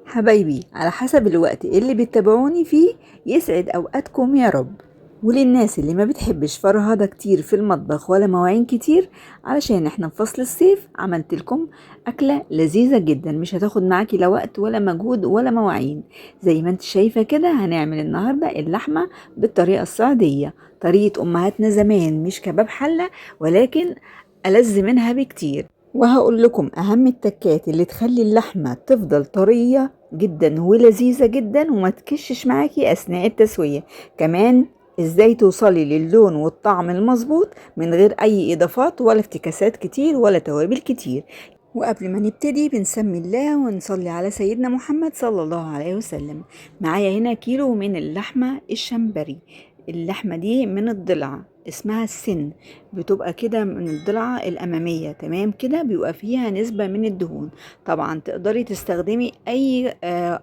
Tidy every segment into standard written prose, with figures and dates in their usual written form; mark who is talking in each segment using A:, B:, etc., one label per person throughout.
A: حبايبي، على حسب الوقت اللي بتتابعوني فيه يسعد أوقاتكم يا رب. وللناس اللي ما بتحبش فرهدة كتير في المطبخ ولا مواعين كتير، علشان احنا في فصل الصيف عملت لكم أكلة لذيذة جدا مش هتاخد معاكي لا وقت ولا مجهود ولا مواعين. زي ما انت شايفة كده هنعمل النهاردة اللحمة بالطريقة السعودية، طريقة أمهاتنا زمان، مش كباب حلة ولكن ألذ منها بكتير. وهقول لكم أهم التكات اللي تخلي اللحمة تفضل طرية جدا ولذيذة جدا وما تكشش معاكي أثناء التسوية. كمان ازاي توصلي للون والطعم المظبوط من غير أي إضافات ولا افتكاسات كتير ولا توابل كتير. وقبل ما نبتدي بنسمي الله ونصلي على سيدنا محمد صلى الله عليه وسلم. معايا هنا كيلو من اللحمة الشمبري. اللحمة دي من الضلع اسمها السن، بتبقى كده من الضلعة الأمامية، تمام كده، بيبقى فيها نسبة من الدهون. طبعا تقدري تستخدمي أي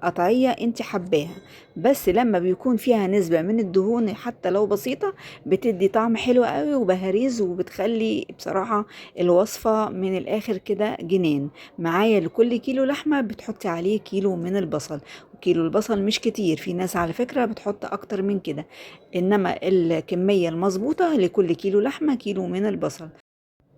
A: قطعية انت حباها، بس لما بيكون فيها نسبة من الدهون حتى لو بسيطة بتدي طعم حلو قوي وبهاريز، وبتخلي بصراحة الوصفة من الآخر كده جنان. معايا لكل كيلو لحمة بتحطي عليه كيلو من البصل، وكيلو البصل مش كتير، في ناس على فكرة بتحط أكتر من كده، إنما الكمية المظبوطة لكل كيلو لحمة كيلو من البصل.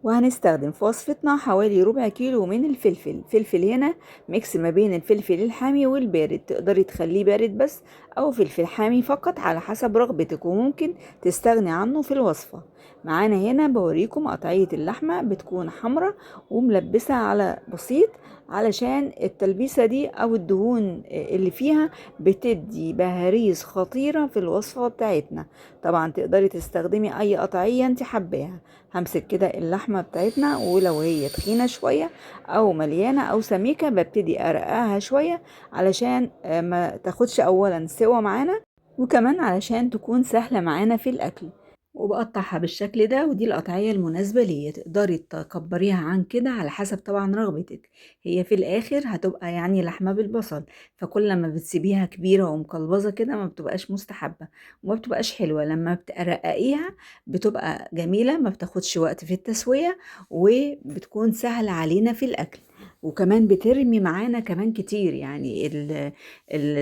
A: وهنستخدم في وصفتنا حوالي ربع كيلو من الفلفل. فلفل هنا ميكس ما بين الفلفل الحامي والبارد، تقدري تخليه بارد بس او فلفل حامي فقط على حسب رغبتك، وممكن تستغني عنه في الوصفة. معانا هنا بوريكم قطعية اللحمة بتكون حمرة وملبسة على بسيط، علشان التلبيسة دي او الدهون اللي فيها بتدي بهاريز خطيرة في الوصفة بتاعتنا. طبعا تقدري تستخدمي اي قطعية انت حباها. همسك كده اللحمة بتاعتنا، ولو هي تخينة شوية او مليانة او سميكة ببتدي ارقاها شوية علشان ما تاخدش اولا سوا معانا، وكمان علشان تكون سهلة معانا في الاكل. وبقطعها بالشكل ده، ودي القطعية المناسبة ليا، تقدري تكبريها عن كده على حسب طبعا رغبتك. هي في الاخر هتبقى يعني لحمة بالبصل، فكل ما بتسيبيها كبيرة ومقلبظة كده ما بتبقاش مستحبة وما بتبقاش حلوة. لما بترققيها بتبقى جميلة، ما بتاخدش وقت في التسوية وبتكون سهلة علينا في الأكل. وكمان بترمي معانا كمان كتير، يعني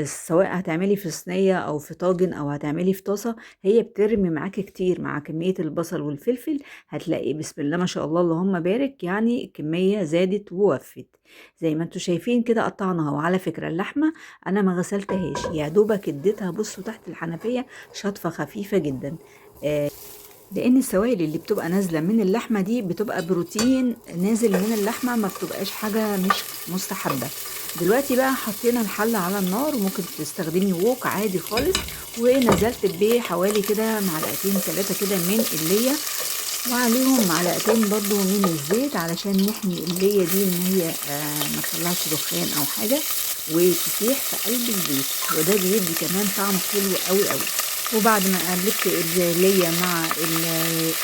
A: سواء هتعملي في صينية أو في طاجن أو هتعملي في طاسة، هي بترمي معاكي كتير مع كمية البصل والفلفل. هتلاقي بسم الله ما شاء الله اللهم بارك، يعني الكمية زادت ووفت. زي ما انتوا شايفين كده قطعناها. وعلى فكرة اللحمة أنا ما غسلتهاش، يا دوبك اديتها بصوا تحت الحنفية شطفة خفيفة جدا، لان السوائل اللي بتبقى نازله من اللحمه دي بتبقى بروتين نازل من اللحمه، ما بتبقاش حاجه مش مستحبه. دلوقتي بقى حطينا الحله على النار، وممكن تستخدمي ووك عادي خالص، ونزلت بحوالي كده معلقتين 3 كده من اللية، وعليهم معلقتين برضو من الزيت علشان نحمي اللية دي ان هي ما تطلعش دخان او حاجه وتسيح في قلب الزيت، وده بيدي كمان طعم حلو قوي قوي. وبعد ما قلبت اللية مع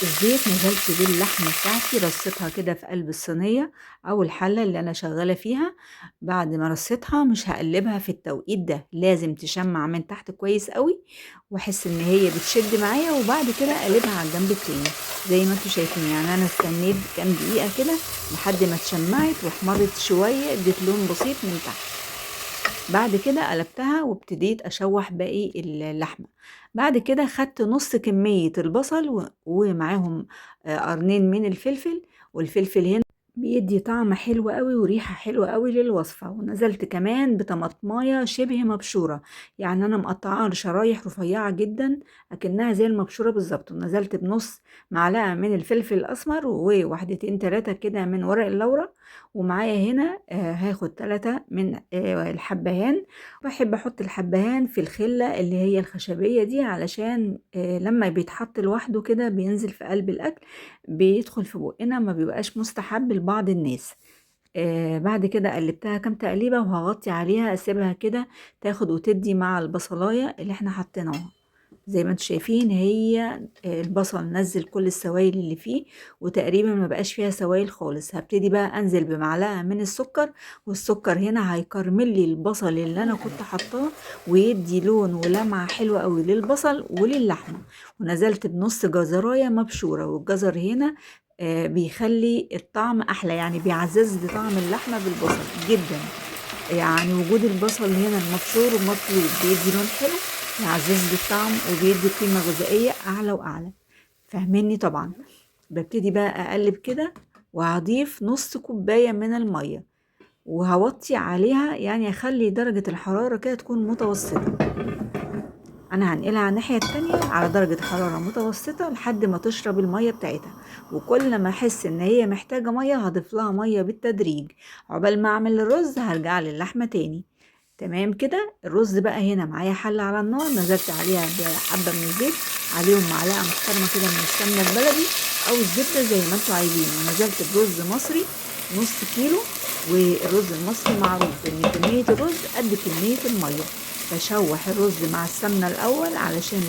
A: الزيت نزلت باللحمة بتاعتي، رصيتها كده في قلب الصينية أو الحلة اللي أنا شغالة فيها. بعد ما رصيتها مش هقلبها في التوقيت ده، لازم تشمع من تحت كويس قوي واحس ان هي بتشد معايا، وبعد كده اقلبها على الجنب التاني زي ما انتوا شايفين. يعني انا استنيت كام دقيقة كده لحد ما اتشمعت واحمرت شوية، اديت لون بسيط من تحت. بعد كده قلبتها وابتديت اشوح باقي اللحمة. بعد كده خدت نص كمية البصل ومعاهم قرنين من الفلفل. والفلفل هنا بيدي طعم حلو قوي وريحة حلوة قوي للوصفة. ونزلت كمان بطماطماية شبه مبشورة، يعني انا مقطعاها شرايح رفيعة جدا اكنها زي المبشورة بالظبط. ونزلت بنص معلقة من الفلفل الاسمر وواحدتين 3 كده من ورق اللورة. ومعايا هنا هاخد 3 من الحبهان. بحب احط الحبهان في الخلة اللي هي الخشبية دي، علشان لما بيتحط لوحده كده بينزل في قلب الاكل بيدخل في بقنا، ما بيبقاش مستحب لبعض الناس. بعد كده قلبتها كام تقليبة وهغطي عليها اسيبها كده تاخد وتدي مع البصلاية اللي احنا حطيناها. زي ما انتم شايفين هي البصل نزل كل السوائل اللي فيه وتقريبا ما بقاش فيها سوائل خالص. هبتدي بقى انزل بمعلقة من السكر، والسكر هنا هيكرمل لي البصل اللي انا كنت حطاه ويدي لون ولمعة حلوة قوي للبصل وللحمة. ونزلت بنص جزراية مبشورة، والجزر هنا بيخلي الطعم احلى، يعني بيعزز لي طعم اللحمة بالبصل جدا. يعني وجود البصل هنا المبشور ومطلوب بيدي لون حلو، يعزز بالطعم وبيدي قيمة غذائية أعلى وأعلى. فاهميني طبعا. ببتدي بقى أقلب كده، وهضيف نص كوباية من المية، وهوطي عليها، يعني أخلي درجة الحرارة كده تكون متوسطة. أنا هنقلها على الناحية التانية على درجة حرارة متوسطة لحد ما تشرب المية بتاعتها، وكل ما أحس إن هي محتاجة مية هضيف لها مية بالتدريج. عقبال ما أعمل الرز هرجع للحمة تاني. تمام كده. الرز بقى هنا معايا حلة على النار، نزلت عليها بحبة من الزيت، عليهم معلقة محترمة كده من السمنة البلدي أو الزبدة زي ما انتوا عايزين، ونزلت برز مصري نص كيلو. والرز المصري معروف إن كمية الرز قد كمية المية. بشوح الرز مع السمنة الأول علشان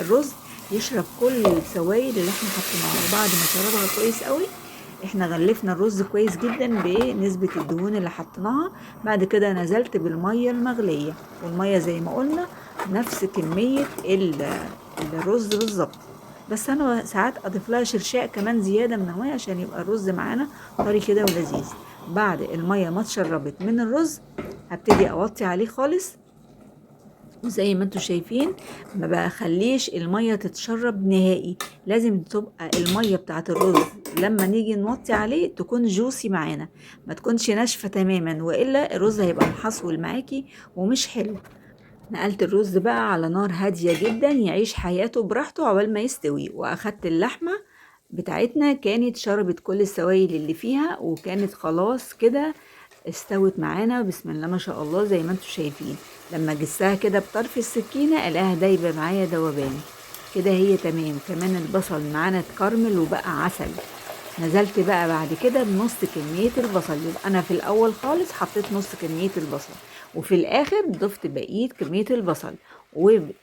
A: الرز يشرب كل السوائل اللي احنا حطيناها، وبعد ما شربها كويس قوي احنا غلفنا الرز كويس جدا بنسبة الدهون اللي حطيناها. بعد كده نزلت بالمية المغلية، والمية زي ما قلنا نفس كمية الرز بالظبط. بس انا ساعات اضيف لها شرشاء كمان زيادة من المية عشان يبقى الرز معانا طري كده ولذيذ. بعد المية ما اتشربت من الرز هبتدي اوطي عليه خالص، وزي ما انتوا شايفين ما بخليش المية تتشرب نهائي. لازم تبقى المية بتاعت الرز لما نيجي نوطي عليه تكون جوسي معانا، ما تكونش ناشفة تماما، وإلا الرز هيبقى محصول معاكي ومش حلو. نقلت الرز بقى على نار هادية جدا يعيش حياته براحته عقبال ما يستوي، واخدت اللحمة بتاعتنا كانت شربت كل السوائل اللي فيها، وكانت خلاص كده استوت معانا بسم الله ما شاء الله زي ما انتوا شايفين. لما جسها كده بطرف السكينة الاقيها دايبة معايا دوبان كده، هي تمام. كمان البصل معانا اتكرمل وبقى عسل. نزلت بقى بعد كده بنص كمية البصل، يبقى أنا في الأول خالص حطيت نص كمية البصل، وفي الآخر ضفت بقية كمية البصل.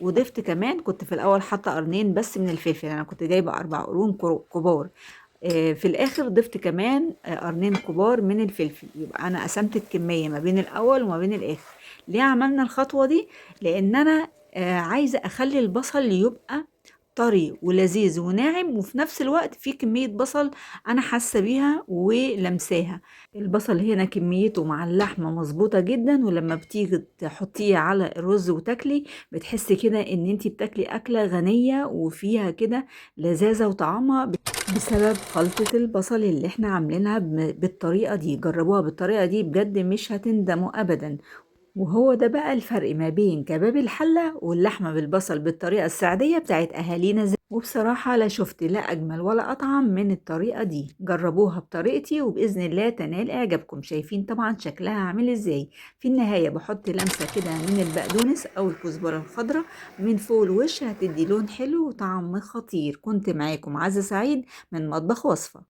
A: وضفت كمان، كنت في الأول حاطة قرنين بس من الفلفل، أنا كنت جايبة 4 قرون كبار. في الآخر ضفت كمان قرنين كبار من الفلفل، يبقى أنا قسمت الكمية ما بين الأول وما بين الآخر. ليه عملنا الخطوة دي؟ لأن أنا عايزة أخلي البصل يبقى طري ولذيذ وناعم، وفي نفس الوقت في كمية بصل أنا حاسة بيها ولمساها. البصل هنا كميته مع اللحمة مظبوطة جدا، ولما بتيجي تحطيه على الرز وتاكلي بتحسي كده ان انتي بتاكلي أكلة غنية وفيها كده لذاذة وطعمها، بسبب خلطة البصل اللي احنا عاملينها بالطريقة دي. جربوها بالطريقة دي بجد مش هتندموا أبدا. وهو ده بقى الفرق ما بين كباب الحلة واللحمة بالبصل بالطريقة السعدية بتاعت أهالينا وبصراحة لا شفت لا أجمل ولا أطعم من الطريقة دي. جربوها بطريقتي وبإذن الله تنال إعجابكم. شايفين طبعا شكلها عامل إزاي. في النهاية بحط لمسة كده من البقدونس أو الكزبرة الخضراء من فوق الوش، هتدي لون حلو وطعم خطير. كنت معاكم عزة سعيد من مطبخ وصفة.